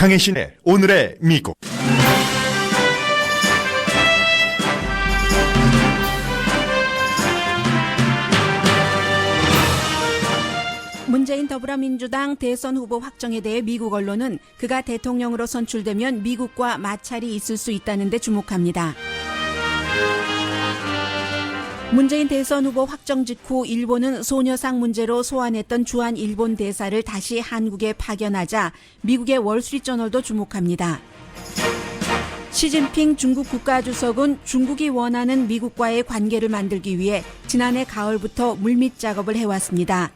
강혜신의 오늘의 미국. 문재인 더불어민주당 대선 후보 확정에 대해 미국 언론은 그가 대통령으로 선출되면 미국과 마찰이 있을 수 있다는 데 주목합니다. 문재인 대선 후보 확정 직후 일본은 소녀상 문제로 소환했던 주한 일본 대사를 다시 한국에 파견하자 미국의 월스트리트저널도 주목합니다. 시진핑 중국 국가주석은 중국이 원하는 미국과의 관계를 만들기 위해 지난해 가을부터 물밑 작업을 해왔습니다.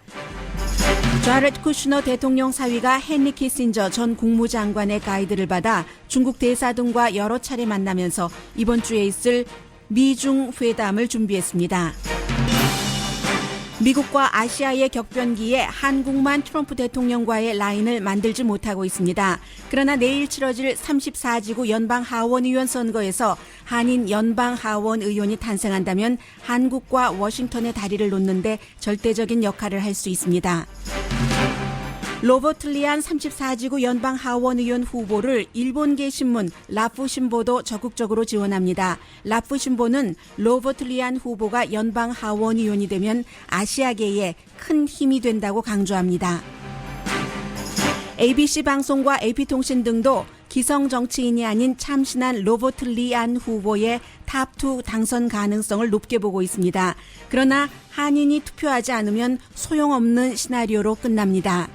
자렛 쿠슈너 대통령 사위가 헨리 키신저 전 국무장관의 가이드를 받아 중국 대사 등과 여러 차례 만나면서 이번 주에 있을 미중 회담을 준비했습니다. 미국과 아시아의 격변기에 한국만 트럼프 대통령과의 라인을 만들지 못하고 있습니다. 그러나 내일 치러질 34지구 연방하원의원 선거에서 한인 연방하원의원이 탄생한다면 한국과 워싱턴의 다리를 놓는데 절대적인 역할을 할 수 있습니다. 로버트 리안 34지구 연방하원의원 후보를 일본계 신문 라푸신보도 적극적으로 지원합니다. 라푸신보는 로버트 리안 후보가 연방하원의원이 되면 아시아계에 큰 힘이 된다고 강조합니다. ABC 방송과 AP통신 등도 기성 정치인이 아닌 참신한 로버트 리안 후보의 탑2 당선 가능성을 높게 보고 있습니다. 그러나 한인이 투표하지 않으면 소용없는 시나리오로 끝납니다.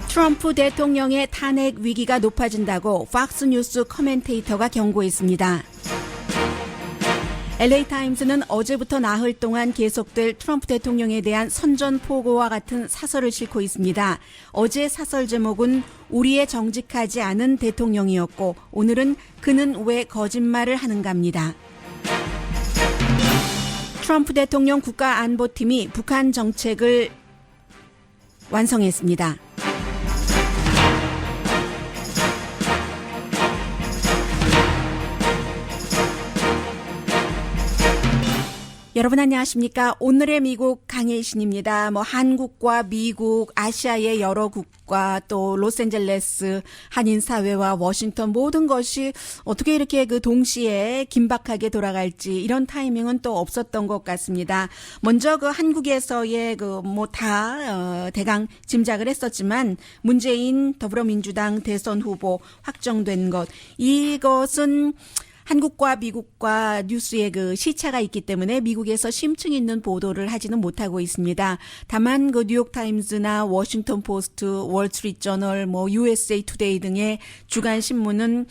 트럼프 대통령의 탄핵 위기가 높아진다고 팍스뉴스 커멘테이터가 경고했습니다. LA타임스는 어제부터 나흘 동안 계속될 트럼프 대통령에 대한 선전포고와 같은 사설을 싣고 있습니다. 어제 사설 제목은 우리의 정직하지 않은 대통령이었고 오늘은 그는 왜 거짓말을 하는가입니다. 트럼프 대통령 국가안보팀이 북한 정책을 완성했습니다. 여러분 안녕하십니까? 오늘의 미국 강혜신입니다. 한국과 미국, 아시아의 여러 국가, 또 로스앤젤레스, 한인사회와 워싱턴 모든 것이 어떻게 이렇게 동시에 긴박하게 돌아갈지 이런 타이밍은 또 없었던 것 같습니다. 먼저 한국에서의 대강 짐작을 했었지만 문재인 더불어민주당 대선 후보 확정된 것, 이것은 한국과 미국과 뉴스의 시차가 있기 때문에 미국에서 심층 있는 보도를 하지는 못하고 있습니다. 다만 뉴욕타임즈나 워싱턴 포스트, 월스트리트저널, USA 투데이 등의 주간 신문은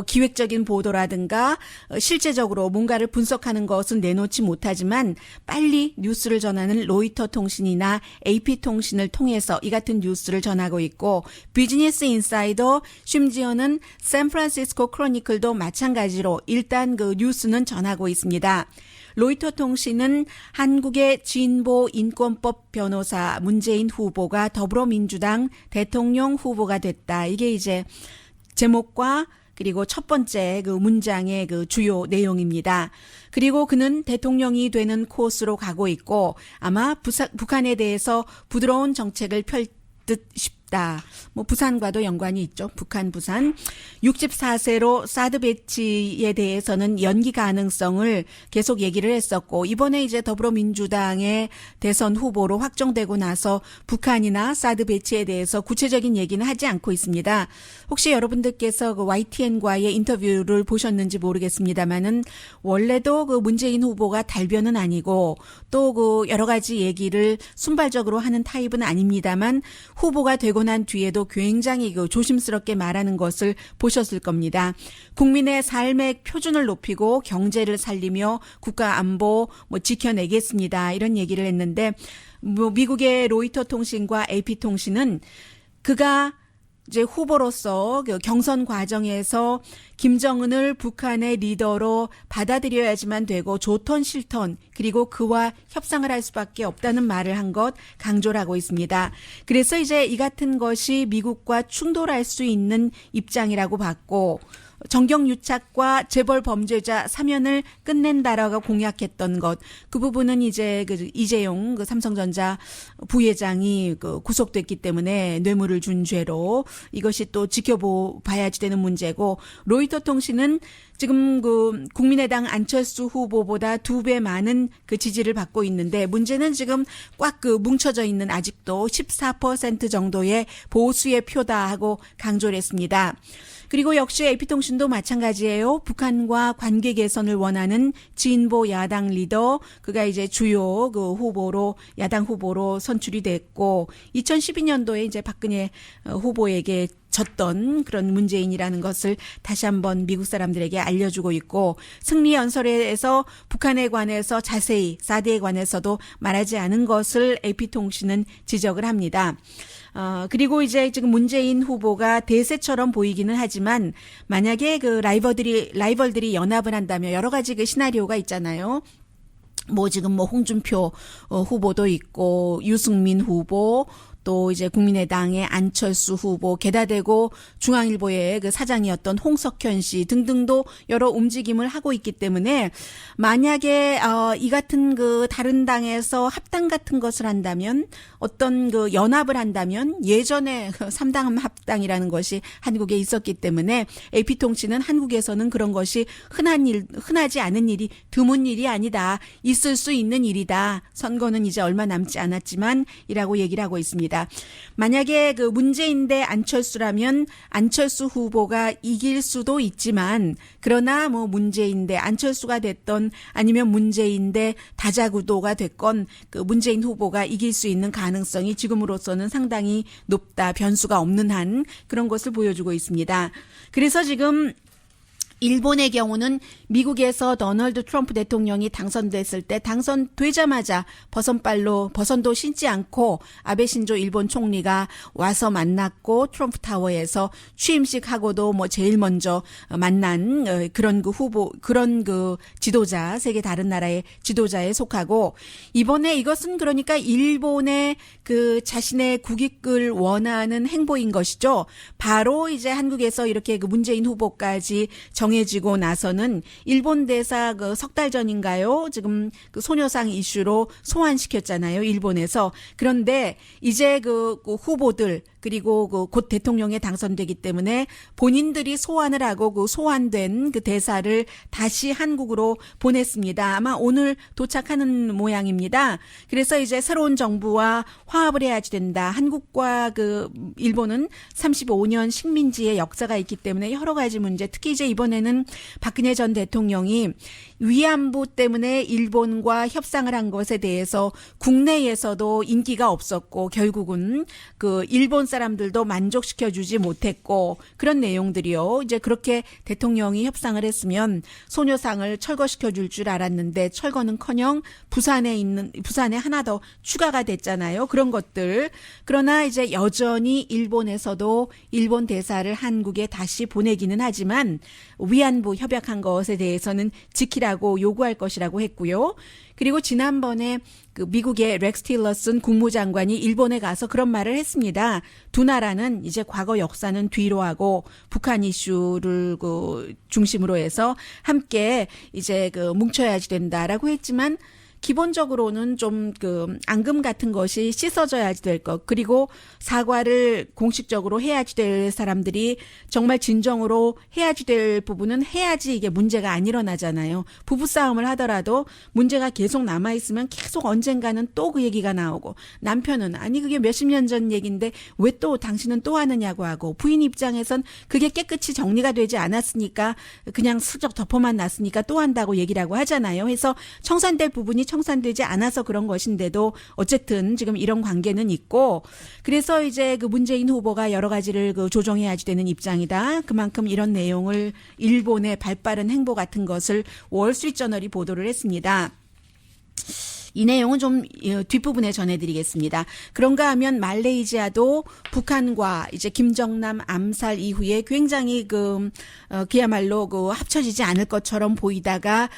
기획적인 보도라든가 실제적으로 뭔가를 분석하는 것은 내놓지 못하지만 빨리 뉴스를 전하는 로이터 통신이나 AP통신을 통해서 이 같은 뉴스를 전하고 있고 비즈니스 인사이더 심지어는 샌프란시스코 크로니클도 마찬가지로 일단 뉴스는 전하고 있습니다. 로이터 통신은 한국의 진보 인권법 변호사 문재인 후보가 더불어민주당 대통령 후보가 됐다. 이게 이제 제목과 그리고 첫 번째 문장의 주요 내용입니다. 그리고 그는 대통령이 되는 코스로 가고 있고 아마 북한에 대해서 부드러운 정책을 펼 듯 싶다. 부산과도 연관이 있죠. 부산. 64세로 사드 배치에 대해서는 연기 가능성을 계속 얘기를 했었고 이번에 이제 더불어민주당의 대선 후보로 확정되고 나서 북한이나 사드 배치에 대해서 구체적인 얘기는 하지 않고 있습니다. 혹시 여러분들께서 YTN과의 인터뷰를 보셨는지 모르겠습니다만은 원래도 문재인 후보가 달변은 아니고 또 여러 가지 얘기를 순발적으로 하는 타입은 아닙니다만 후보가 되고 난 뒤에도 굉장히 조심스럽게 말하는 것을 보셨을 겁니다. 국민의 삶의 표준을 높이고 경제를 살리며 국가 안보 지켜내겠습니다. 이런 얘기를 했는데 미국의 로이터 통신과 AP통신은 그가 이제 후보로서 경선 과정에서 김정은을 북한의 리더로 받아들여야지만 되고 좋던 싫던 그리고 그와 협상을 할 수밖에 없다는 말을 한 것 강조를 하고 있습니다. 그래서 이제 이 같은 것이 미국과 충돌할 수 있는 입장이라고 봤고 정경유착과 재벌 범죄자 사면을 끝낸다라고 공약했던 것, 그 부분은 이제 그 이재용 그 삼성전자 부회장이 그 구속됐기 때문에 뇌물을 준 죄로 이것이 또 지켜봐야지 되는 문제고, 로이터 통신은 지금 그 국민의당 안철수 후보보다 2배 많은 그 지지를 받고 있는데, 문제는 지금 꽉 그 뭉쳐져 있는 아직도 14% 정도의 보수의 표다 하고 강조를 했습니다. 그리고 역시 AP통신도 마찬가지예요. 북한과 관계 개선을 원하는 진보 야당 리더, 그가 이제 주요 그 후보로, 야당 후보로 선출이 됐고, 2012년도에 이제 박근혜 후보에게 졌던 그런 문재인이라는 것을 다시 한번 미국 사람들에게 알려주고 있고, 승리 연설에서 북한에 관해서 자세히 4대에 관해서도 말하지 않은 것을 AP통신은 지적을 합니다. 그리고 이제 지금 문재인 후보가 대세처럼 보이기는 하지만, 만약에 그 라이벌들이 연합을 한다면 여러 가지 그 시나리오가 있잖아요. 뭐 지금 뭐 홍준표 후보도 있고, 유승민 후보, 또 이제 국민의당의 안철수 후보, 게다 대고 중앙일보의 그 사장이었던 홍석현 씨 등등도 여러 움직임을 하고 있기 때문에, 만약에 이 같은 그 다른 당에서 합당 같은 것을 한다면, 어떤 그 연합을 한다면, 예전에 3당 합당이라는 것이 한국에 있었기 때문에 AP통신은 한국에서는 그런 것이 흔하지 않은 일이, 드문 일이 아니다, 있을 수 있는 일이다, 선거는 이제 얼마 남지 않았지만 이라고 얘기를 하고 있습니다. 만약에 그 문재인 대 안철수라면 안철수 후보가 이길 수도 있지만, 그러나 뭐 문재인 대 안철수가 됐던, 아니면 문재인 대 다자구도가 됐건 그 문재인 후보가 이길 수 있는 가능성이 지금으로서는 상당히 높다, 변수가 없는 한 그런 것을 보여주고 있습니다. 그래서 지금 일본의 경우는 미국에서 도널드 트럼프 대통령이 당선됐을 때 당선되자마자 버선도 신지 않고 아베 신조 일본 총리가 와서 만났고, 트럼프 타워에서 취임식하고도 뭐 제일 먼저 만난 그런 그 후보, 그런 그 지도자, 세계 다른 나라의 지도자에 속하고, 이번에 이것은 그러니까 일본의 그 자신의 국익을 원하는 행보인 것이죠. 바로 이제 한국에서 이렇게 그 문재인 후보까지 정해지고 나서는 일본 대사 그 석 달 전인가요? 지금 그 소녀상 이슈로 소환시켰잖아요, 일본에서. 그런데 이제 그 후보들, 그리고 그 곧 대통령에 당선되기 때문에 본인들이 소환을 하고 그 소환된 그 대사를 다시 한국으로 보냈습니다. 아마 오늘 도착하는 모양입니다. 그래서 이제 새로운 정부와 화합을 해야지 된다. 한국과 그 일본은 35년 식민지의 역사가 있기 때문에 여러 가지 문제, 특히 이제 이번에는 박근혜 전 대통령이 위안부 때문에 일본과 협상을 한 것에 대해서 국내에서도 인기가 없었고, 결국은 그 일본 사람들도 만족시켜주지 못했고, 그런 내용들이요. 이제 그렇게 대통령이 협상을 했으면 소녀상을 철거시켜줄 줄 알았는데, 철거는커녕 부산에 하나 더 추가가 됐잖아요. 그런 것들. 그러나 이제 여전히 일본에서도 일본 대사를 한국에 다시 보내기는 하지만 위안부 협약한 것에 대해서는 지키라고 요구할 것이라고 했고요. 그리고 지난번에 그 미국의 렉스 틸러슨 국무장관이 일본에 가서 그런 말을 했습니다. 두 나라는 이제 과거 역사는 뒤로 하고 북한 이슈를 그 중심으로 해서 함께 이제 그 뭉쳐야지 된다라고 했지만, 기본적으로는 좀 그 앙금 같은 것이 씻어져야지 될 것, 그리고 사과를 공식적으로 해야지 될 사람들이 정말 진정으로 해야지 될 부분은 해야지 이게 문제가 안 일어나잖아요. 부부싸움을 하더라도 문제가 계속 남아있으면 계속 언젠가는 또 그 얘기가 나오고, 남편은 아니 그게 몇십 년 전 얘기인데 왜 또 당신은 또 하느냐고 하고, 부인 입장에선 그게 깨끗이 정리가 되지 않았으니까, 그냥 슬쩍 덮어만 놨으니까 또 한다고 얘기를 하고 하잖아요. 해서 청산될 부분이 청산되지 않아서 그런 것인데도 어쨌든 지금 이런 관계는 있고, 그래서 이제 그 문재인 후보가 여러 가지를 그 조정해야지 되는 입장이다. 그만큼 이런 내용을, 일본의 발빠른 행보 같은 것을 월스트리트저널이 보도를 했습니다. 이 내용은 좀 뒷부분에 전해드리겠습니다. 그런가 하면 말레이시아도 북한과 이제 김정남 암살 이후에 굉장히 그야말로 그 합쳐지지 않을 것처럼 보이다가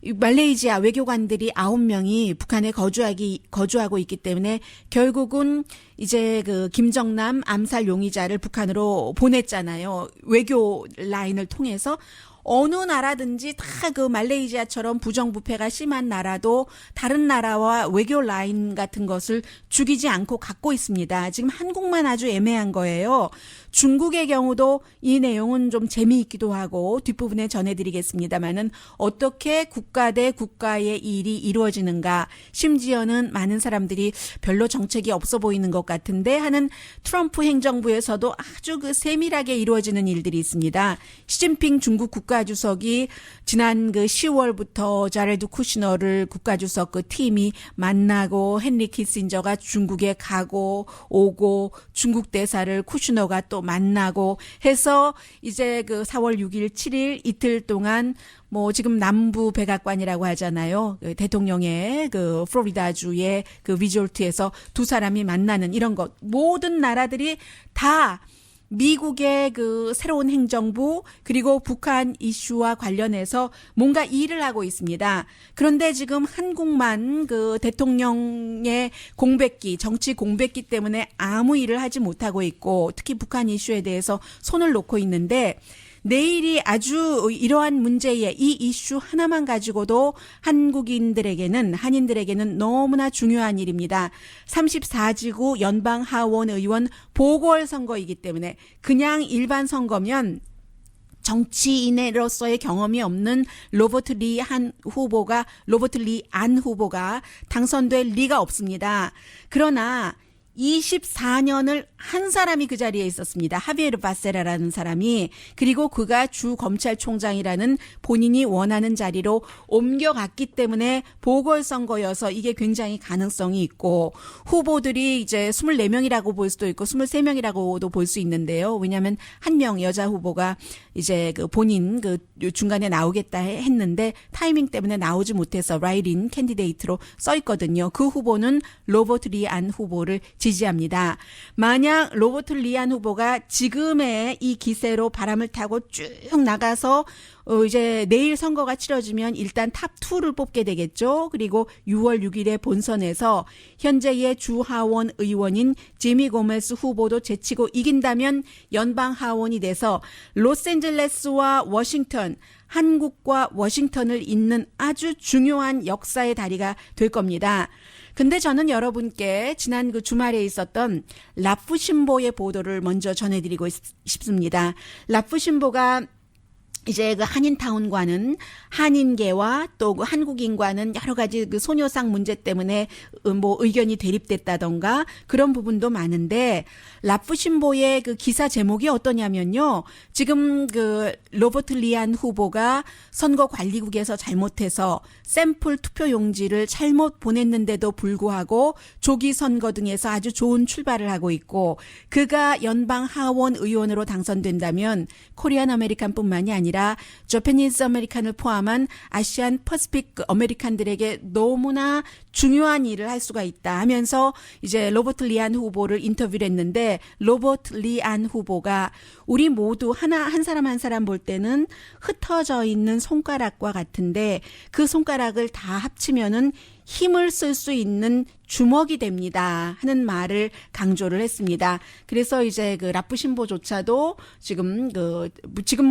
이 말레이시아 외교관들이 9명이 북한에 거주하고 있기 때문에 결국은 이제 그 김정남 암살 용의자를 북한으로 보냈잖아요. 외교 라인을 통해서. 어느 나라든지 다 그 말레이시아처럼 부정부패가 심한 나라도 다른 나라와 외교 라인 같은 것을 죽이지 않고 갖고 있습니다. 지금 한국만 아주 애매한 거예요. 중국의 경우도 이 내용은 좀 재미있기도 하고 뒷부분에 전해드리겠습니다만은 어떻게 국가 대 국가의 일이 이루어지는가, 심지어는 많은 사람들이 별로 정책이 없어 보이는 것 같은데 하는 트럼프 행정부에서도 아주 그 세밀하게 이루어지는 일들이 있습니다. 시진핑 중국 국가주석이 지난 그 10월부터 자레드 쿠시너를 국가주석 그 팀이 만나고 헨리 키신저가 중국에 가고 오고 중국 대사를 쿠시너가 또 만나고 해서 이제 그 4월 6일, 7일 이틀 동안 뭐 지금 남부 백악관이라고 하잖아요. 그 대통령의 그 플로리다주의 그 리조트에서 두 사람이 만나는 이런 것. 모든 나라들이 다 미국의 그 새로운 행정부 그리고 북한 이슈와 관련해서 뭔가 일을 하고 있습니다. 그런데 지금 한국만 그 대통령의 공백기, 정치 공백기 때문에 아무 일을 하지 못하고 있고 특히 북한 이슈에 대해서 손을 놓고 있는데 내일이 아주 이러한 문제의 이 이슈 하나만 가지고도 한인들에게는 너무나 중요한 일입니다. 34지구 연방하원 의원 보궐선거이기 때문에 그냥 일반 선거면 정치인으로서의 경험이 없는 로버트 리 안 후보가 당선될 리가 없습니다. 그러나 24년을 한 사람이 그 자리에 있었습니다. 하비에르 바세라라는 사람이. 그리고 그가 주 검찰총장이라는 본인이 원하는 자리로 옮겨갔기 때문에 보궐선거여서 이게 굉장히 가능성이 있고 후보들이 이제 24명이라고 볼 수도 있고 23명이라고도 볼 수 있는데요. 왜냐하면 한 명 여자 후보가 이제 그 본인 그 중간에 나오겠다 했는데 타이밍 때문에 나오지 못해서 라이린 캔디데이트로 써 있거든요. 그 후보는 로버트 리 안 후보를 지지합니다. 만약 로버트 리 안 후보가 지금의 이 기세로 바람을 타고 쭉 나가서 이제 내일 선거가 치러지면 일단 탑2를 뽑게 되겠죠. 그리고 6월 6일에 본선에서 현재의 주 하원 의원인 지미 고메스 후보도 제치고 이긴다면 연방 하원이 돼서 로스앤젤레스와 워싱턴, 한국과 워싱턴을 잇는 아주 중요한 역사의 다리가 될 겁니다. 근데 저는 여러분께 지난 그 주말에 있었던 라프신보의 보도를 먼저 전해드리고 싶습니다. 라프신보가 이제 그 한인타운과는 한인계와 또 그 한국인과는 여러 가지 그 소녀상 문제 때문에 뭐 의견이 대립됐다던가 그런 부분도 많은데 라프신보의 그 기사 제목이 어떠냐면요. 지금 그 로버트 리 안 후보가 선거관리국에서 잘못해서 샘플 투표용지를 잘못 보냈는데도 불구하고 조기 선거 등에서 아주 좋은 출발을 하고 있고 그가 연방 하원 의원으로 당선된다면 코리안 아메리칸뿐만이 아니라 저패니즈 아메리칸을 포함한 아시안 퍼시픽 아메리칸들에게 너무나 중요한 일을 할 수가 있다 하면서 이제 로버트 리 안 후보를 인터뷰를 했는데 로버트 리 안 후보가 우리 모두 한 사람 한 사람 볼 때는 흩어져 있는 손가락과 같은데 그 손가락을 다 합치면은 힘을 쓸 수 있는 주먹이 됩니다 하는 말을 강조를 했습니다. 그래서 이제 그 라프신보조차도 지금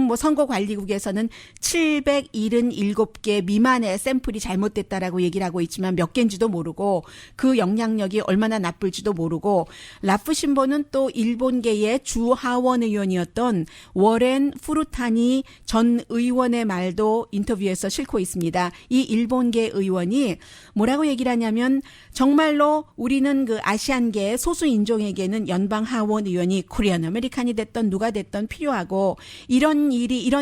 뭐 선거관리국에서는 777개 미만의 샘플이 잘못됐다라고 얘기를 하고 있지만 몇 개인지도 모르고 그 영향력이 얼마나 나쁠지도 모르고 라프신보는 또 일본계의 주 하원 의원이었던 워렌 푸루타니 전 의원의 말도 인터뷰에서 싣고 있습니다. 이 일본계 의원이 뭐라고 얘기를 하냐면 정말로 우리는 그 아시안계 소수 인종에게는 연방 하원 의원이 코리안 아메리칸이 됐던 누가 됐던 필요하고 이런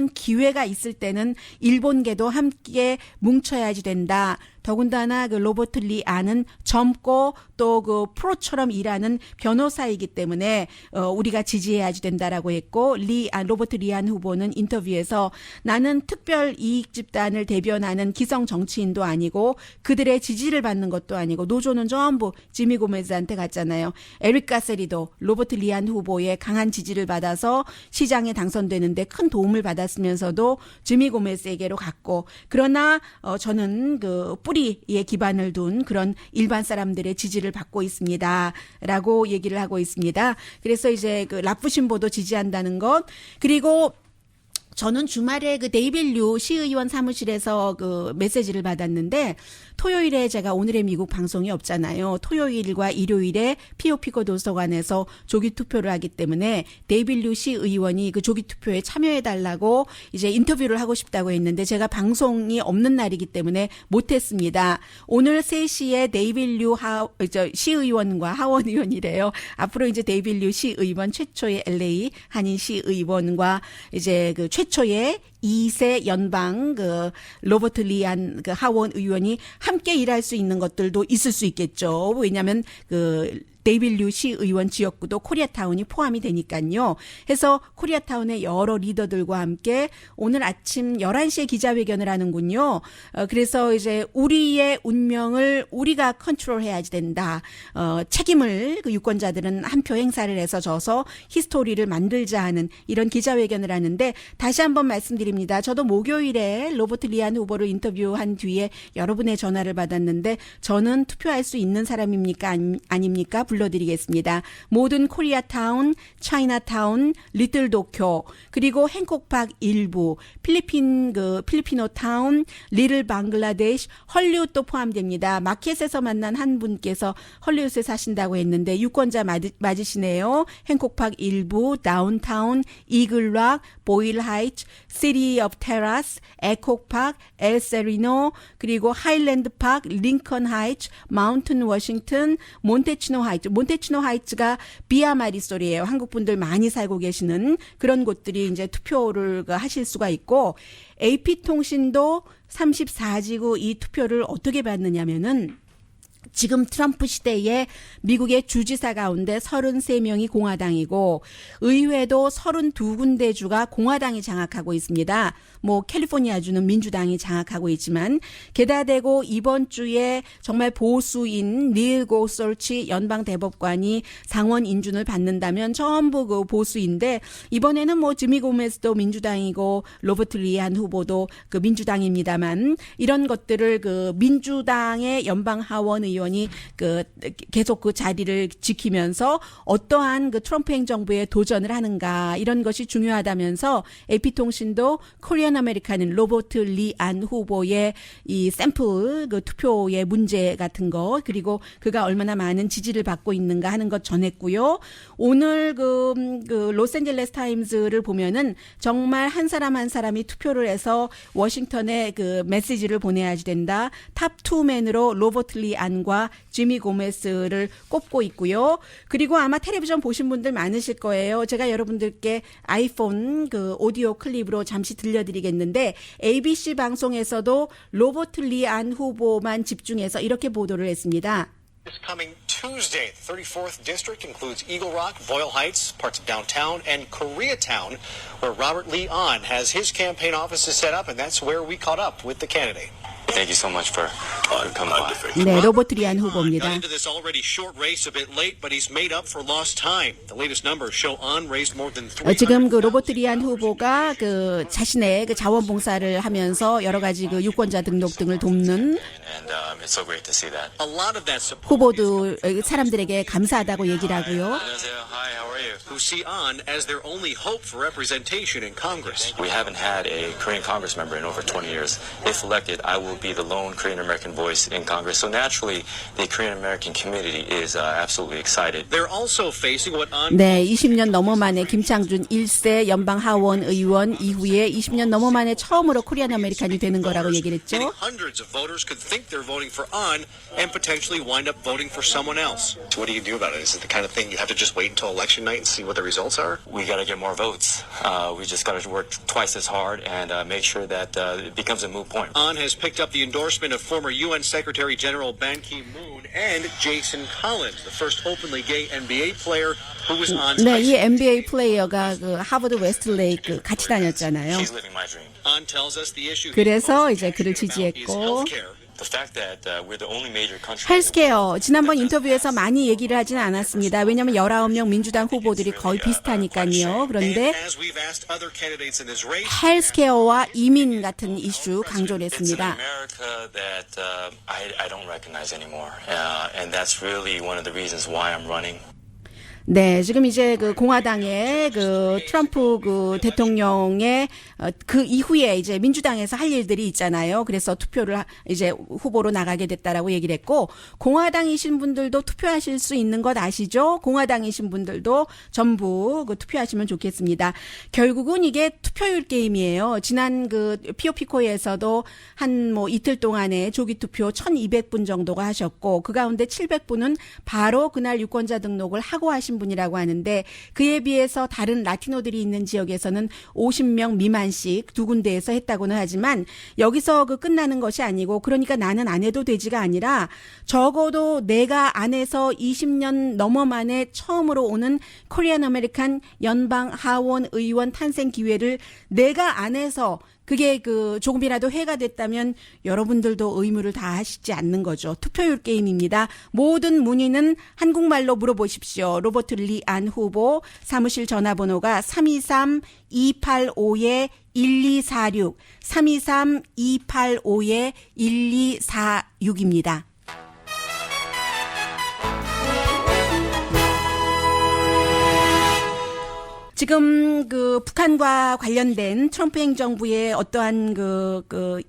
기회가 있을 때는 일본계도 함께 뭉쳐야지 된다. 더군다나 그 로버트 리 안은 젊고 또 그 프로처럼 일하는 변호사이기 때문에 우리가 지지해야지 된다라고 했고 로버트 리안 후보는 인터뷰에서 나는 특별 이익 집단을 대변하는 기성 정치인도 아니고 그들의 지지를 받는 것도 아니고 노조는 전부 지미 고메즈한테 갔잖아요. 에릭 가세리도 로버트 리안 후보의 강한 지지를 받아서 시장에 당선되는데 큰 도움을 받았으면서도 지미 고메즈에게로 갔고 그러나 저는 그 뿌리에 기반을 둔 그런 일반 사람들의 지지를 받고 있습니다라고 얘기를 하고 있습니다. 그래서 이제 그 라프신보도 지지한다는 것 그리고 저는 주말에 그 데이빌 류 시의원 사무실에서 그 메시지를 받았는데 토요일에 제가 오늘의 미국 방송이 없잖아요. 토요일과 일요일에 피오피코 도서관에서 조기 투표를 하기 때문에 데이빌 류 시의원이 그 조기 투표에 참여해달라고 이제 인터뷰를 하고 싶다고 했는데 제가 방송이 없는 날이기 때문에 못했습니다. 오늘 3시에 데이빌 류 시의원과 하원 의원이래요. 앞으로 이제 데이빌 류 시의원 최초의 LA 한인 시의원과 이제 그 최초의 2세 연방 그 로버트 리안 그 하원 의원이 함께 일할 수 있는 것들도 있을 수 있겠죠. 왜냐하면 그 데이빌 류 시의원 지역구도 코리아타운이 포함이 되니까요. 해서 코리아타운의 여러 리더들과 함께 오늘 아침 11시에 기자회견을 하는군요. 그래서 이제 우리의 운명을 우리가 컨트롤해야지 된다. 책임을 그 유권자들은 한 표 행사를 해서 져서 히스토리를 만들자 하는 이런 기자회견을 하는데 다시 한번 말씀드립니다. 저도 목요일에 로버트 리안 후보를 인터뷰한 뒤에 여러분의 전화를 받았는데 저는 투표할 수 있는 사람입니까? 아닙니까? 불러드리겠습니다. 모든 코리아타운, 차이나타운, 리틀 도쿄, 그리고 행콕팍 일부, 필리피노 타운, 리틀 방글라데시, 헐리우드도 포함됩니다. 마켓에서 만난 한 분께서 헐리우드에 사신다고 했는데 유권자 맞으시네요. 행콕팍 일부, 다운타운, 이글락, 보일 하이츠, 시티 오브 테라스, 에콕팍, 엘세리노, 그리고 하일랜드 팍, 링컨 하이츠, 마운튼 워싱턴, 몬테치노 하이츠가 비아마리솔이에요. 한국 분들 많이 살고 계시는 그런 곳들이 이제 투표를 하실 수가 있고 AP통신도 34지구 이 투표를 어떻게 받느냐면은 지금 트럼프 시대에 미국의 주지사 가운데 33명이 공화당이고 의회도 32군데 주가 공화당이 장악하고 있습니다. 뭐 캘리포니아주는 민주당이 장악하고 있지만 게다 대고 이번 주에 정말 보수인 닐 고솔치 연방 대법관이 상원 인준을 받는다면 전부 그 보수인데 이번에는 뭐 지미 고메즈도 민주당이고 로버트 리안 후보도 그 민주당입니다만 이런 것들을 그 민주당의 연방 하원 의원이 그 계속 그 자리를 지키면서 어떠한 그 트럼프 행정부에 도전을 하는가 이런 것이 중요하다면서 AP통신도 코리안 아메리칸인 로버트 리안 후보의 이 샘플 그 투표의 문제 같은 거 그리고 그가 얼마나 많은 지지를 받고 있는가 하는 것 전했고요. 오늘 그 로스앤젤레스 타임즈를 보면은 정말 한 사람 한 사람이 투표를 해서 워싱턴에 그 메시지를 보내야지 된다. 탑 2맨으로 로버트 리안과 지미 고메스를 꼽고 있고요. 그리고 아마 텔레비전 보신 분들 많으실 거예요. 제가 여러분들께 아이폰 그 오디오 클립으로 잠시 들려드리겠는데 ABC 방송에서도 로버트 리안 후보만 집중해서 이렇게 보도를 했습니다. This coming Tuesday, the 34th district includes Eagle Rock, Boyle Heights, parts of downtown, and Koreatown, where Robert Lee An has his campaign offices set up, and that's where we caught up with the candidate. Thank you so much for coming by. 네, 로버트 리안 후보입니다. Got into this already short race a bit late, but he's made up for lost time. The latest numbers show An raised more than 300. 지금 그 로버트 리안 후보가 그 자신의 그 자원봉사를 하면서 여러 가지 그 유권자 등록 등을 돕는 And it's so great to see that. A lot of that support 후보도 사람들에게 감사하다고 얘기를 하고요. 안녕하세요. Hi, how are you? who see An as their only hope for representation in Congress. We haven't had a Korean Congress member in over 20 years. If elected, I will be the lone Korean American voice in Congress. So naturally, the Korean American community is absolutely excited. They're also facing what An 네, 20년 넘어 만에 김창준 1세 연방 하원 의원 이후에 20년 넘어 만에 처음으로 코리안 아메리칸이 되는 거라고 얘기를 Many 했죠. hundreds of voters could think they're voting for An and potentially wind up voting for someone else. So what do you do about it? Is it the kind of thing you have to just wait until election night and see see what the results are? We got to get more votes. We just got to work twice as hard and make sure that it becomes a moot point. An has picked up the endorsement of former UN Secretary General Ban Ki-moon and Jason Collins, the first openly gay NBA player who was on. 네, 이 NBA 플레이어가 그 하버드 웨스트레이크 같이 다녔잖아요. She's living my dream. An tells us the issue. 그래서 이제 그를 지지했고. The fact that we're the only major country. 헬스케어 지난번 인터뷰에서 많이 얘기를 하지는 않았습니다. 왜냐하면 19명 민주당 후보들이 거의 비슷하니까요. 그런데 헬스케어와 이민 같은 이슈 강조를 했습니다. I don't recognize anymore, and that's really one of the reasons why I'm running. 네, 지금 이제 그 공화당의 그 트럼프 그 대통령의 그 이후에 이제 민주당에서 할 일들이 있잖아요. 그래서 투표를 이제 후보로 나가게 됐다라고 얘기를 했고, 공화당이신 분들도 투표하실 수 있는 것 아시죠? 공화당이신 분들도 전부 그 투표하시면 좋겠습니다. 결국은 이게 투표율 게임이에요. 지난 그 피오피코에서도 한 뭐 이틀 동안에 조기 투표 1,200분 정도가 하셨고, 그 가운데 700분은 바로 그날 유권자 등록을 하고 하신 분이라고 하는데, 그에 비해서 다른 라티노들이 있는 지역에서는 50명 미만씩 두 군데에서 했다고는 하지만, 여기서 그 끝나는 것이 아니고, 그러니까 나는 안 해도 되지가 아니라 적어도 내가 안에서 20년 넘어 만에 처음으로 오는 코리안 아메리칸 연방 하원 의원 탄생 기회를 내가 안에서 그게 그 조금이라도 해가 됐다면 여러분들도 의무를 다하시지 않는 거죠. 투표율 게임입니다. 모든 문의는 한국말로 물어보십시오. 로버트 리안 후보 사무실 전화번호가 323-285-1246 323-285-1246입니다. 지금 그 북한과 관련된 트럼프 행정부의 어떠한 그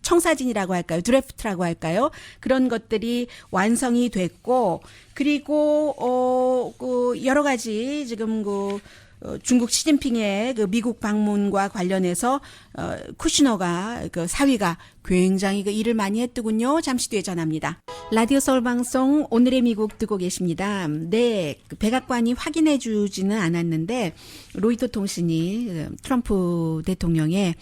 청사진이라고 할까요? 드래프트라고 할까요? 그런 것들이 완성이 됐고, 그리고 그 여러 가지 지금 중국 시진핑의 그 미국 방문과 관련해서 쿠시너가 그 사위가 굉장히 그 일을 많이 했더군요. 잠시 뒤에 전합니다. 라디오 서울 방송 오늘의 미국 듣고 계십니다. 네, 그 백악관이 확인해 주지는 않았는데 로이터 통신이 트럼프 대통령의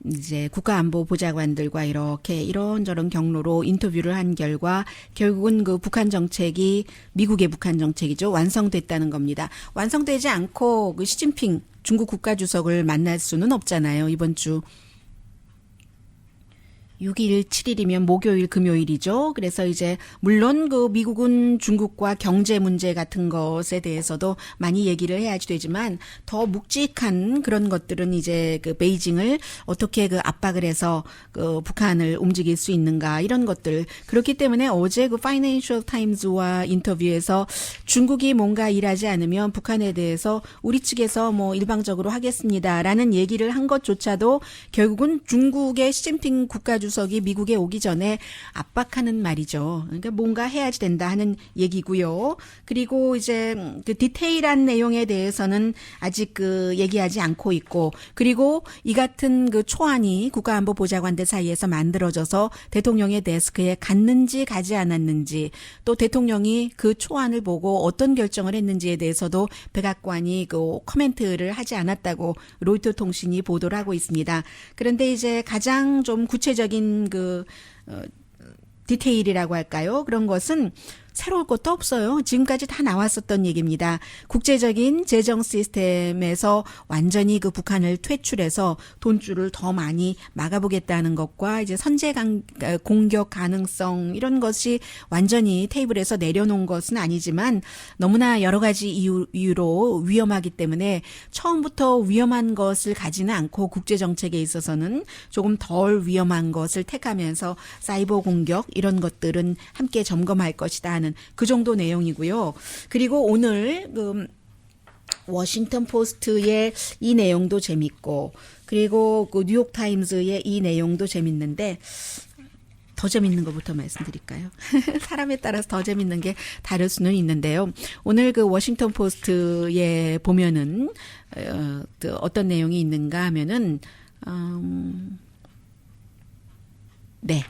이제 국가안보보좌관들과 이렇게 이런저런 경로로 인터뷰를 한 결과 결국은 그 북한 정책이 미국의 북한 정책이죠. 완성됐다는 겁니다. 완성되지 않고 그 시진핑 중국 국가주석을 만날 수는 없잖아요. 이번 주 6일, 7일이면 목요일, 금요일이죠. 그래서 이제 물론 그 미국은 중국과 경제 문제 같은 것에 대해서도 많이 얘기를 해야지 되지만 더 묵직한 그런 것들은 이제 그 베이징을 어떻게 그 압박을 해서 그 북한을 움직일 수 있는가 이런 것들. 그렇기 때문에 어제 그 파이낸셜 타임즈와 인터뷰에서 중국이 뭔가 일하지 않으면 북한에 대해서 우리 측에서 뭐 일방적으로 하겠습니다라는 얘기를 한 것조차도 결국은 중국의 시진핑 국가주석이 미국에 오기 전에 압박하는 말이죠. 그러니까 뭔가 해야지 된다 하는 얘기고요. 그리고 이제 그 디테일한 내용에 대해서는 아직 그 얘기하지 않고 있고, 그리고 이 같은 그 초안이 국가안보보좌관들 사이에서 만들어져서 대통령의 데스크에 갔는지 가지 않았는지, 또 대통령이 그 초안을 보고 어떤 결정을 했는지에 대해서도 백악관이 그 코멘트를 하지 않았다고 로이터 통신이 보도를 하고 있습니다. 그런데 이제 가장 좀 구체적인 그 디테일이라고 할까요? 그런 것은 새로울 것도 없어요. 지금까지 다 나왔었던 얘기입니다. 국제적인 재정 시스템에서 완전히 그 북한을 퇴출해서 돈줄을 더 많이 막아보겠다는 것과 이제 선제 공격 가능성 이런 것이 완전히 테이블에서 내려놓은 것은 아니지만 너무나 여러 가지 이유로 위험하기 때문에 처음부터 위험한 것을 가지는 않고 국제정책에 있어서는 조금 덜 위험한 것을 택하면서 사이버 공격 이런 것들은 함께 점검할 것이다 하는 그 정도 내용이고요. 그리고 오늘 그 워싱턴 포스트의 이 내용도 재밌고, 그리고 그 뉴욕 타임즈의 이 내용도 재밌는데 더 재밌는 것부터 말씀드릴까요? 사람에 따라서 더 재밌는 게 다를 수는 있는데요. 오늘 그 워싱턴 포스트에 보면은 어떤 내용이 있는가 하면은 네.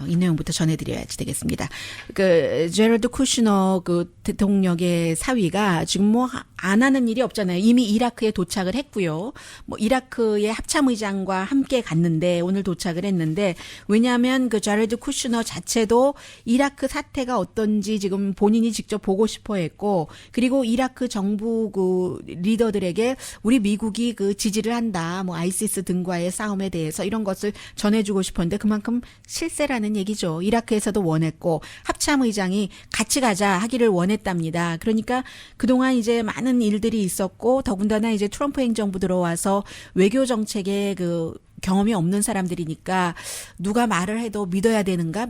이 내용부터 전해드려야지 되겠습니다. 그 제럴드 쿠슈너 그 대통령의 사위가 지금 뭐 안 하는 일이 없잖아요. 이미 이라크에 도착을 했고요. 뭐 이라크의 합참의장과 함께 갔는데 오늘 도착을 했는데 왜냐하면 그 제럴드 쿠슈너 자체도 이라크 사태가 어떤지 지금 본인이 직접 보고 싶어했고 그리고 이라크 정부 그 리더들에게 우리 미국이 그 지지를 한다. 뭐 아이시스 등과의 싸움에 대해서 이런 것을 전해주고 싶었는데 그만큼 실세라는 얘기죠. 이라크에서도 원했고 합참의장이 같이 가자 하기를 원했답니다. 그러니까 그동안 이제 많은 일들이 있었고 더군다나 이제 트럼프 행정부 들어와서 외교 정책에 그 경험이 없는 사람들이니까 누가 말을 해도 믿어야 되는가?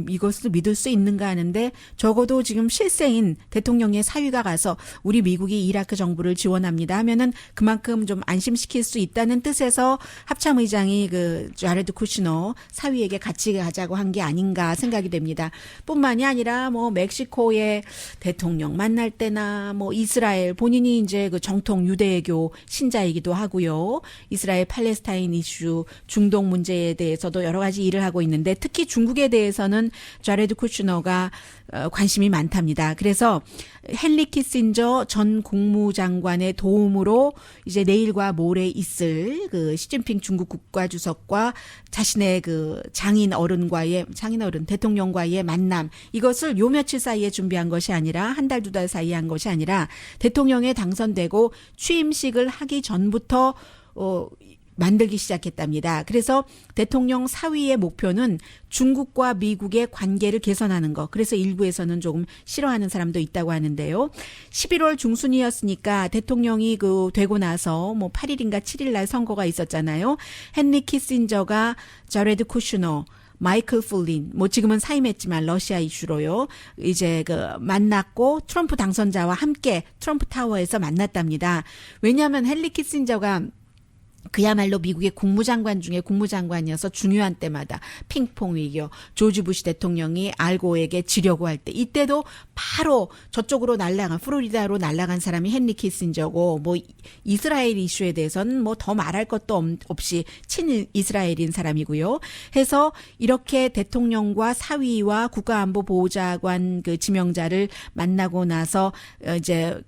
이것을 믿을 수 있는가 하는데 적어도 지금 실세인 대통령의 사위가 가서 우리 미국이 이라크 정부를 지원합니다 하면은 그만큼 좀 안심시킬 수 있다는 뜻에서 합참의장이 그 자레드 쿠시너 사위에게 같이 가자고 한 게 아닌가 생각이 됩니다. 뿐만이 아니라 뭐 멕시코의 대통령 만날 때나 뭐 이스라엘 본인이 이제 그 정통 유대교 신자이기도 하고요. 이스라엘 팔레스타인 이슈 중동 문제에 대해서도 여러 가지 일을 하고 있는데 특히 중국에 대해서는 자레드 쿠슈너가 관심이 많답니다. 그래서 헨리 키신저 전 국무장관의 도움으로 이제 내일과 모레 있을 그 시진핑 중국 국가주석과 자신의 그 장인 대통령과의 만남 이것을 요 며칠 사이에 준비한 것이 아니라 한 달, 두 달 사이에 한 것이 아니라 대통령에 당선되고 취임식을 하기 전부터 만들기 시작했답니다. 그래서 대통령 사위의 목표는 중국과 미국의 관계를 개선하는 것. 그래서 일부에서는 조금 싫어하는 사람도 있다고 하는데요. 11월 중순이었으니까 대통령이 그 되고 나서 뭐 8일인가 7일 날 선거가 있었잖아요. 헨리 키신저가 자레드 쿠슈너 마이클 플린, 뭐 지금은 사임했지만 러시아 이슈로요. 이제 그 만났고 트럼프 당선자와 함께 트럼프 타워에서 만났답니다. 왜냐하면 헨리 키신저가 그야말로 미국의 국무장관 중에 국무장관이어서 중요한 때마다 핑퐁 위기요. 조지 부시 대통령이 알고에게 지려고 할 때 이때도 바로 저쪽으로 날아간 플로리다로 날아간 사람이 헨리 키신저고 뭐 이스라엘 이슈에 대해서는 뭐 더 말할 것도 없이 친 이스라엘인 사람이고요. 해서 이렇게 대통령과 사위와 국가안보보좌관 그 지명자를 만나고 나서 이제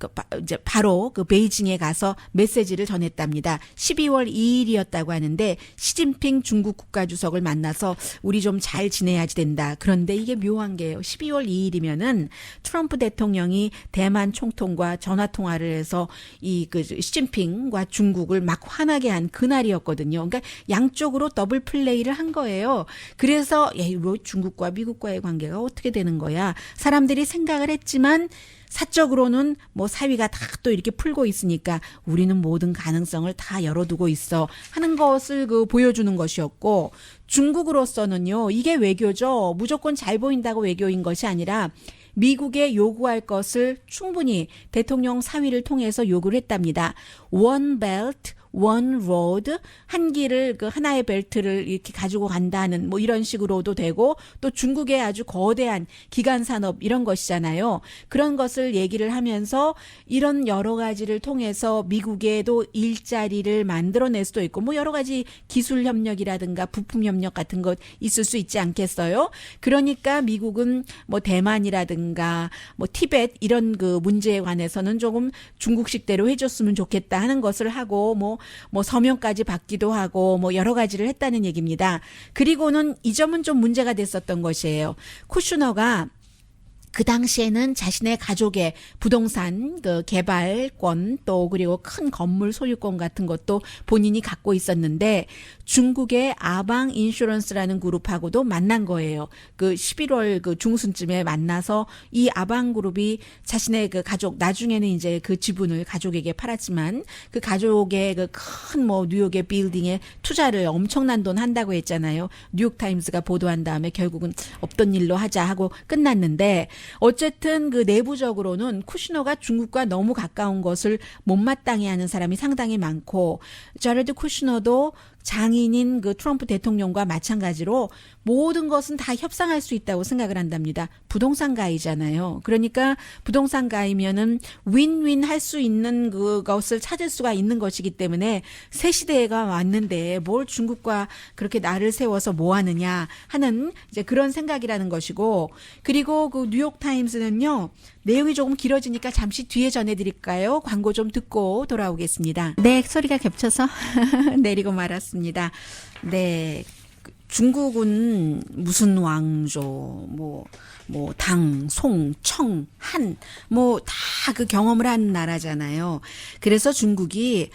바로 그 베이징에 가서 메시지를 전했답니다. 12월 2일이었다고 하는데 시진핑 중국 국가주석을 만나서 우리 좀 잘 지내야지 된다. 그런데 이게 묘한 게요. 12월 2일이면은 트럼프 대통령이 대만 총통과 전화 통화를 해서 이 그 시진핑과 중국을 막 화나게 한 그날이었거든요. 그러니까 양쪽으로 더블 플레이를 한 거예요. 그래서 뭐 중국과 미국과의 관계가 어떻게 되는 거야? 사람들이 생각을 했지만 사적으로는 뭐 사위가 다 또 이렇게 풀고 있으니까 우리는 모든 가능성을 다 열어두고 있어 하는 것을 그 보여주는 것이었고 중국으로서는요 이게 외교죠. 무조건 잘 보인다고 외교인 것이 아니라 미국에 요구할 것을 충분히 대통령 사위를 통해서 요구를 했답니다. One Belt, One Road, 한 길을 그 하나의 벨트를 이렇게 가지고 간다는 뭐 이런 식으로도 되고 또 중국의 아주 거대한 기간 산업 이런 것이잖아요. 그런 것을 얘기를 하면서 이런 여러 가지를 통해서 미국에도 일자리를 만들어낼 수도 있고 뭐 여러 가지 기술 협력이라든가 부품 협력 같은 것 있을 수 있지 않겠어요? 그러니까 미국은 뭐 대만이라든가 뭐 티벳 이런 그 문제에 관해서는 조금 중국식대로 해줬으면 좋겠다 하는 것을 하고 뭐 서명까지 받기도 하고 뭐 여러 가지를 했다는 얘기입니다. 그리고는 이 점은 좀 문제가 됐었던 것이에요. 쿠슈너가 그 당시에는 자신의 가족의 부동산 그 개발권 또 그리고 큰 건물 소유권 같은 것도 본인이 갖고 있었는데 중국의 아방 인슈런스라는 그룹하고도 만난 거예요. 그 11월 그 중순쯤에 만나서 이 아방 그룹이 자신의 그 가족 나중에는 이제 그 지분을 가족에게 팔았지만 그 가족의 그 큰 뭐 뉴욕의 빌딩에 투자를 엄청난 돈 한다고 했잖아요. 뉴욕타임스가 보도한 다음에 결국은 없던 일로 하자 하고 끝났는데 어쨌든 그 내부적으로는 쿠슈너가 중국과 너무 가까운 것을 못마땅해 하는 사람이 상당히 많고 자레드 쿠슈너도 장인인 그 트럼프 대통령과 마찬가지로 모든 것은 다 협상할 수 있다고 생각을 한답니다. 부동산 가이잖아요. 그러니까 부동산 가이면은 윈윈 할 수 있는 그것을 찾을 수가 있는 것이기 때문에 새 시대가 왔는데 뭘 중국과 그렇게 나를 세워서 뭐 하느냐 하는 이제 그런 생각이라는 것이고, 그리고 그 뉴욕 타임스는요. 내용이 조금 길어지니까 잠시 뒤에 전해드릴까요? 광고 좀 듣고 돌아오겠습니다. 네, 소리가 겹쳐서 내리고 말았습니다. 네, 중국은 무슨 왕조, 당, 송, 청, 한, 다 그 경험을 한 나라잖아요. 그래서 중국이,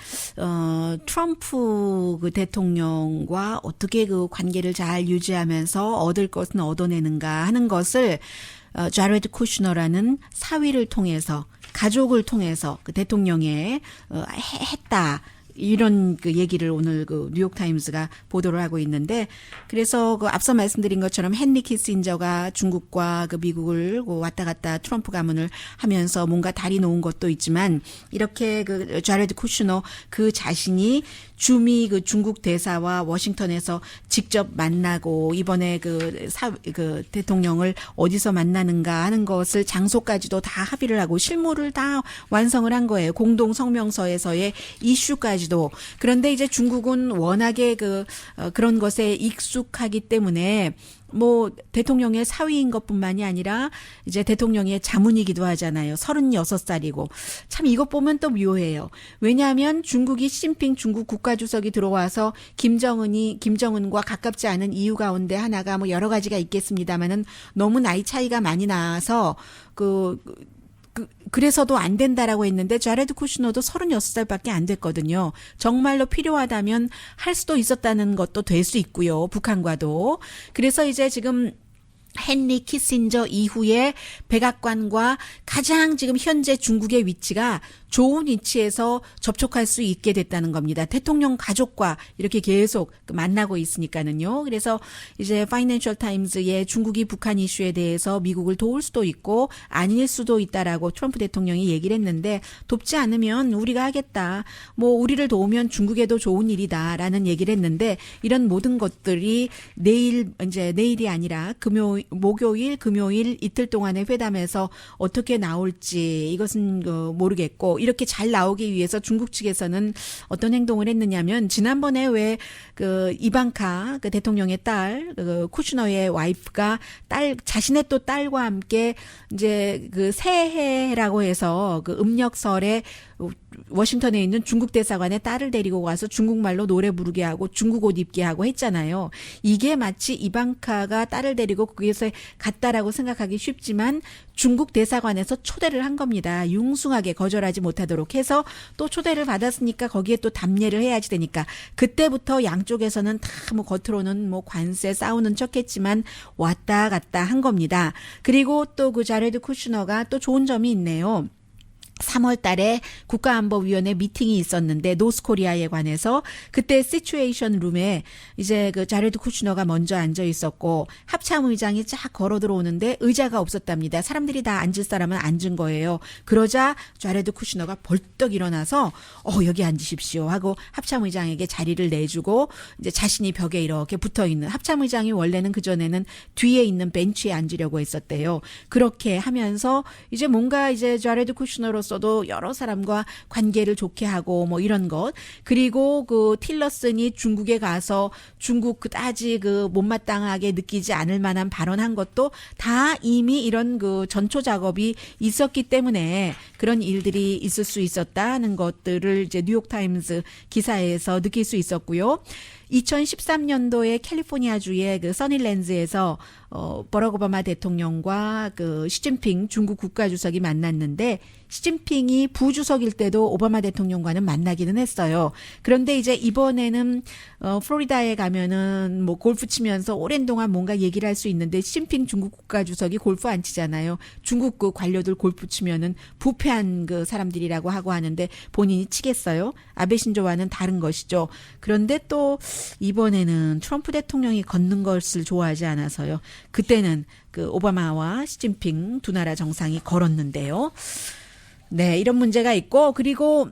트럼프 그 대통령과 어떻게 그 관계를 잘 유지하면서 얻을 것은 얻어내는가 하는 것을 자레드 쿠슈너라는 사위를 통해서, 가족을 통해서 그 대통령에 했다. 이런 그 얘기를 오늘 그 뉴욕타임스가 보도를 하고 있는데, 그래서 그 앞서 말씀드린 것처럼 헨리 키신저가 중국과 그 미국을 왔다 갔다 트럼프 가문을 하면서 뭔가 다리 놓은 것도 있지만, 이렇게 그 자레드 쿠슈너 그 자신이 주미 그 중국 대사와 워싱턴에서 직접 만나고 이번에 그 대통령을 어디서 만나는가 하는 것을 장소까지도 다 합의를 하고 실무를 다 완성을 한 거예요. 공동 성명서에서의 이슈까지도. 그런데 이제 중국은 워낙에 그런 것에 익숙하기 때문에 대통령의 사위인 것뿐만이 아니라 이제 대통령의 자문이기도 하잖아요. 36살이고. 참 이것 보면 또 묘해요. 왜냐하면 중국이 시진핑 중국 국가주석이 들어와서 김정은과 가깝지 않은 이유 가운데 하나가 여러 가지가 있겠습니다만은 너무 나이 차이가 많이 나서 그래서도 안 된다라고 했는데 자레드 쿠슈너도 36살밖에 안 됐거든요. 정말로 필요하다면 할 수도 있었다는 것도 될 수 있고요. 북한과도. 그래서 이제 지금 헨리 키신저 이후에 백악관과 가장 지금 현재 중국의 위치가 좋은 위치에서 접촉할 수 있게 됐다는 겁니다. 대통령 가족과 이렇게 계속 만나고 있으니까는요. 그래서 이제 파이낸셜 타임즈에 중국이 북한 이슈에 대해서 미국을 도울 수도 있고 아닐 수도 있다라고 트럼프 대통령이 얘기를 했는데, 돕지 않으면 우리가 하겠다. 우리를 도우면 중국에도 좋은 일이다라는 얘기를 했는데, 이런 모든 것들이 내일이 아니라 목요일, 금요일 이틀 동안의 회담에서 어떻게 나올지 이것은 모르겠고, 이렇게 잘 나오기 위해서 중국 측에서는 어떤 행동을 했느냐면, 지난번에 왜 이방카 대통령의 딸 쿠슈너의 와이프가 자신의 또 딸과 함께 이제 새해라고 해서 음력설에 워싱턴에 있는 중국 대사관에 딸을 데리고 가서 중국말로 노래 부르게 하고 중국 옷 입게 하고 했잖아요. 이게 마치 이방카가 딸을 데리고 거기서 갔다라고 생각하기 쉽지만 중국 대사관에서 초대를 한 겁니다. 융숭하게 거절하지 못하도록 해서 또 초대를 받았으니까 거기에 또 답례를 해야지 되니까 그때부터 양쪽에서는 다 겉으로는 관세 싸우는 척했지만 왔다 갔다 한 겁니다. 그리고 또 그 자레드 쿠슈너가 또 좋은 점이 있네요. 3월 달에 국가안보위원회 미팅이 있었는데 노스코리아에 관해서 그때 시츄에이션 룸에 이제 자레드 쿠슈너가 먼저 앉아 있었고 합참의장이 쫙 걸어 들어오는데 의자가 없었답니다. 사람들이 다 앉을 사람은 앉은 거예요. 그러자 자레드 쿠슈너가 벌떡 일어나서 여기 앉으십시오 하고 합참의장에게 자리를 내주고 이제 자신이 벽에 이렇게 붙어 있는, 합참의장이 원래는 그전에는 뒤에 있는 벤치에 앉으려고 했었대요. 그렇게 하면서 이제 뭔가 이제 자레드 쿠슈너로서 도 여러 사람과 관계를 좋게 하고 이런 것, 그리고 틸러슨이 중국에 가서 중국 그다지 못마땅하게 느끼지 않을 만한 발언한 것도 다 이미 이런 전초 작업이 있었기 때문에 그런 일들이 있을 수 있었다는 것들을 이제 뉴욕타임스 기사에서 느낄 수 있었고요. 2013년도에 캘리포니아주의 써니랜드에서 버락 오바마 대통령과 시진핑 중국 국가주석이 만났는데, 시진핑이 부주석일 때도 오바마 대통령과는 만나기는 했어요. 그런데 이제 이번에는 플로리다에 가면은 골프 치면서 오랜 동안 뭔가 얘기를 할 수 있는데, 시진핑 중국 국가주석이 골프 안 치잖아요. 중국 관료들 골프 치면은 부패한 사람들이라고 하고 하는데 본인이 치겠어요? 아베 신조와는 다른 것이죠. 그런데 또 이번에는 트럼프 대통령이 걷는 것을 좋아하지 않아서요. 그때는 오바마와 시진핑 두 나라 정상이 걸었는데요. 네, 이런 문제가 있고, 그리고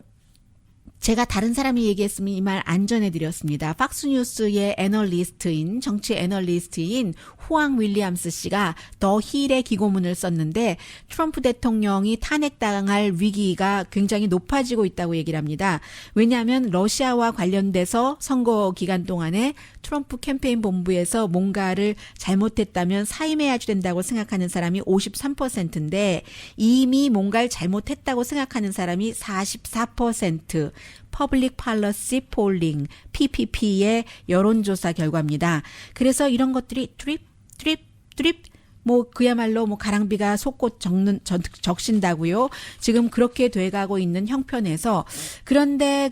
제가 다른 사람이 얘기했으면 이 말 안 전해드렸습니다. 팍스뉴스의 애널리스트인 정치 애널리스트인 후앙 윌리엄스 씨가 더 힐의 기고문을 썼는데 트럼프 대통령이 탄핵당할 위기가 굉장히 높아지고 있다고 얘기를 합니다. 왜냐하면 러시아와 관련돼서 선거 기간 동안에 트럼프 캠페인 본부에서 뭔가를 잘못했다면 사임해야 된다고 생각하는 사람이 53%인데 이미 뭔가를 잘못했다고 생각하는 사람이 44%. 퍼블릭 팔러시 폴링 PPP의 여론조사 결과입니다. 그래서 이런 것들이 드립 뭐 그야말로 뭐 가랑비가 솟고 적신다고요. 지금 그렇게 돼가고 있는 형편에서 그런데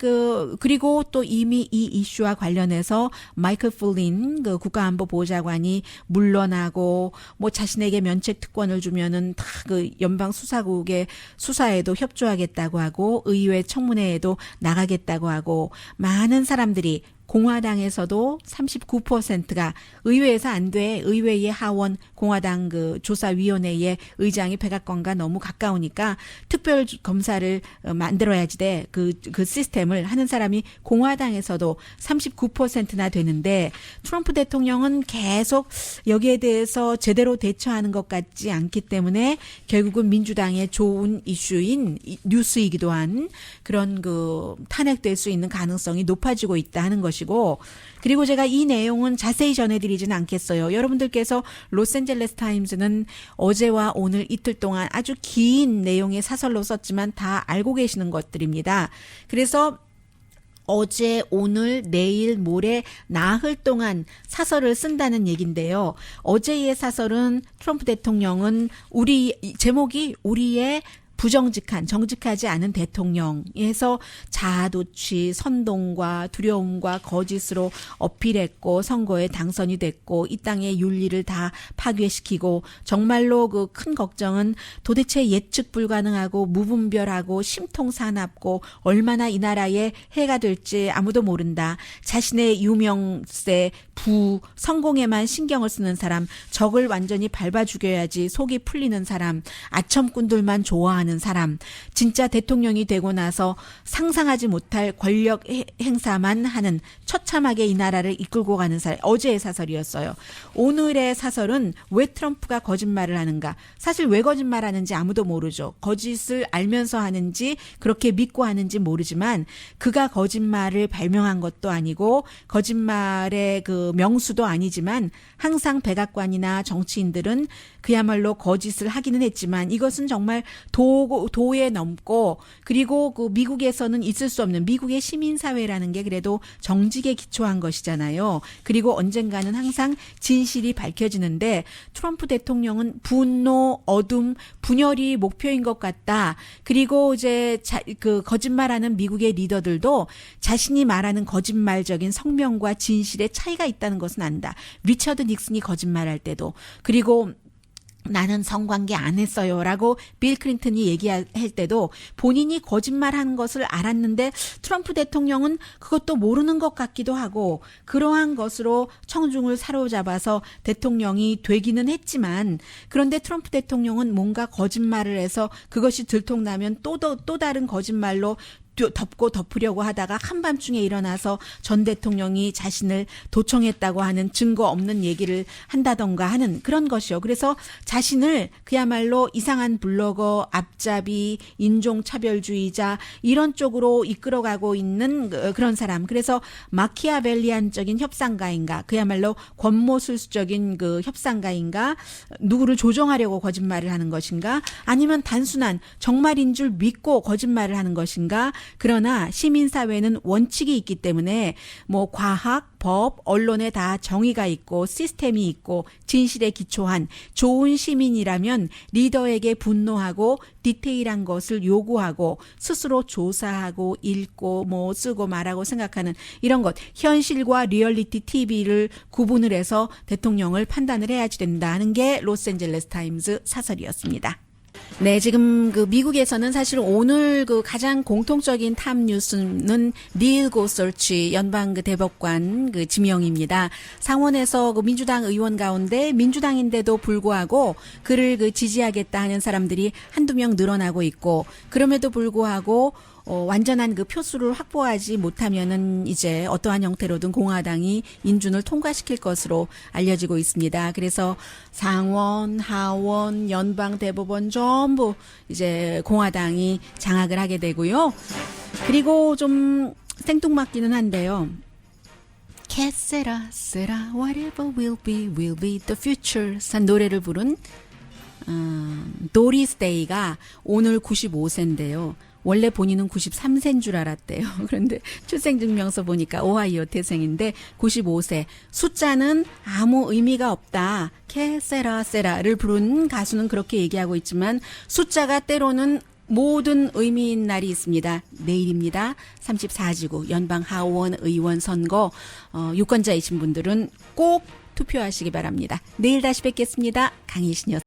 그리고 또 이미 이 이슈와 관련해서 마이클 플린 그 국가안보보좌관이 물러나고 뭐 자신에게 면책 특권을 주면은 다 그 연방 수사국의 수사에도 협조하겠다고 하고 의회 청문회에도 나가겠다고 하고 많은 사람들이 공화당에서도 39%가 의회에서 안 돼. 의회의 하원 공화당 그 조사위원회의 의장이 백악관과 너무 가까우니까 특별 검사를 만들어야지 돼. 그 시스템을 하는 사람이 공화당에서도 39%나 되는데 트럼프 대통령은 계속 여기에 대해서 제대로 대처하는 것 같지 않기 때문에 결국은 민주당의 좋은 이슈인 뉴스이기도 한 그런 그 탄핵될 수 있는 가능성이 높아지고 있다 하는 것이 고 그리고 제가 이 내용은 자세히 전해드리지는 않겠어요. 여러분들께서 로스앤젤레스 타임즈는 어제와 오늘 이틀 동안 아주 긴 내용의 사설로 썼지만 다 알고 계시는 것들입니다. 그래서 어제, 오늘, 내일, 모레, 나흘 동안 사설을 쓴다는 얘기인데요. 어제의 사설은 트럼프 대통령은 제목이 우리의 부정직한, 정직하지 않은 대통령에서 자아도취, 선동과 두려움과 거짓으로 어필했고 선거에 당선이 됐고 이 땅의 윤리를 다 파괴시키고 정말로 그 큰 걱정은 도대체 예측 불가능하고 무분별하고 심통사납고 얼마나 이 나라에 해가 될지 아무도 모른다. 자신의 유명세, 성공에만 신경을 쓰는 사람, 적을 완전히 밟아 죽여야지 속이 풀리는 사람, 아첨꾼들만 좋아하는 사람, 진짜 대통령이 되고 나서 상상하지 못할 권력 행사만 하는 처참하게 이 나라를 이끌고 가는 사람. 어제의 사설이었어요. 오늘의 사설은 왜 트럼프가 거짓말을 하는가. 사실 왜 거짓말하는지 아무도 모르죠. 거짓을 알면서 하는지 그렇게 믿고 하는지 모르지만 그가 거짓말을 발명한 것도 아니고 거짓말의 그 명수도 아니지만 항상 백악관이나 정치인들은 그야말로 거짓을 하기는 했지만 이것은 정말 도에 넘고 그리고 그 미국에서는 있을 수 없는 미국의 시민사회라는 게 그래도 정직에 기초한 것이잖아요. 그리고 언젠가는 항상 진실이 밝혀지는데 트럼프 대통령은 분노, 어둠, 분열이 목표인 것 같다. 그리고 이제 그 거짓말하는 미국의 리더들도 자신이 말하는 거짓말적인 성명과 진실의 차이가 있다는 것은 안다. 리처드 닉슨이 거짓말할 때도 그리고 나는 성관계 안 했어요라고 빌 클린턴이 얘기할 때도 본인이 거짓말하는 것을 알았는데 트럼프 대통령은 그것도 모르는 것 같기도 하고 그러한 것으로 청중을 사로잡아서 대통령이 되기는 했지만 그런데 트럼프 대통령은 뭔가 거짓말을 해서 그것이 들통나면 또 다른 거짓말로 덮으려고 하다가 한밤중에 일어나서 전 대통령이 자신을 도청했다고 하는 증거 없는 얘기를 한다던가 하는 그런 것이요. 그래서 자신을 그야말로 이상한 블로거, 앞잡이, 인종차별주의자 이런 쪽으로 이끌어가고 있는 그런 사람. 그래서 마키아벨리안적인 협상가인가 그야말로 권모술수적인 그 협상가인가 누구를 조종하려고 거짓말을 하는 것인가 아니면 단순한 정말인 줄 믿고 거짓말을 하는 것인가 그러나 시민사회는 원칙이 있기 때문에 뭐 과학, 법, 언론에 다 정의가 있고 시스템이 있고 진실에 기초한 좋은 시민이라면 리더에게 분노하고 디테일한 것을 요구하고 스스로 조사하고 읽고 뭐 쓰고 말하고 생각하는 이런 것 현실과 리얼리티 TV를 구분을 해서 대통령을 판단을 해야지 된다는 게 로스앤젤레스 타임즈 사설이었습니다. 네, 지금 그 미국에서는 사실 오늘 그 가장 공통적인 탑 뉴스는 닐 고서치 연방 그 대법관 그 지명입니다. 상원에서 그 민주당 의원 가운데 민주당인데도 불구하고 그를 그 지지하겠다 하는 사람들이 한두 명 늘어나고 있고 그럼에도 불구하고 완전한 그 표수를 확보하지 못하면은 이제 어떠한 형태로든 공화당이 인준을 통과시킬 것으로 알려지고 있습니다. 그래서 상원, 하원, 연방 대법원 전부 이제 공화당이 장악을 하게 되고요. 그리고 좀 생뚱맞기는 한데요. 캐세라 whatever will be the future 산 노래를 부른 도리스 데이가 오늘 95세인데요. 원래 본인은 93세인 줄 알았대요. 그런데 출생증명서 보니까 오하이오 태생인데 95세. 숫자는 아무 의미가 없다. 캐세라세라를 부른 가수는 그렇게 얘기하고 있지만 숫자가 때로는 모든 의미인 날이 있습니다. 내일입니다. 34지구 연방 하원 의원 선거 유권자이신 분들은 꼭 투표하시기 바랍니다. 내일 다시 뵙겠습니다. 강희신이었습니다.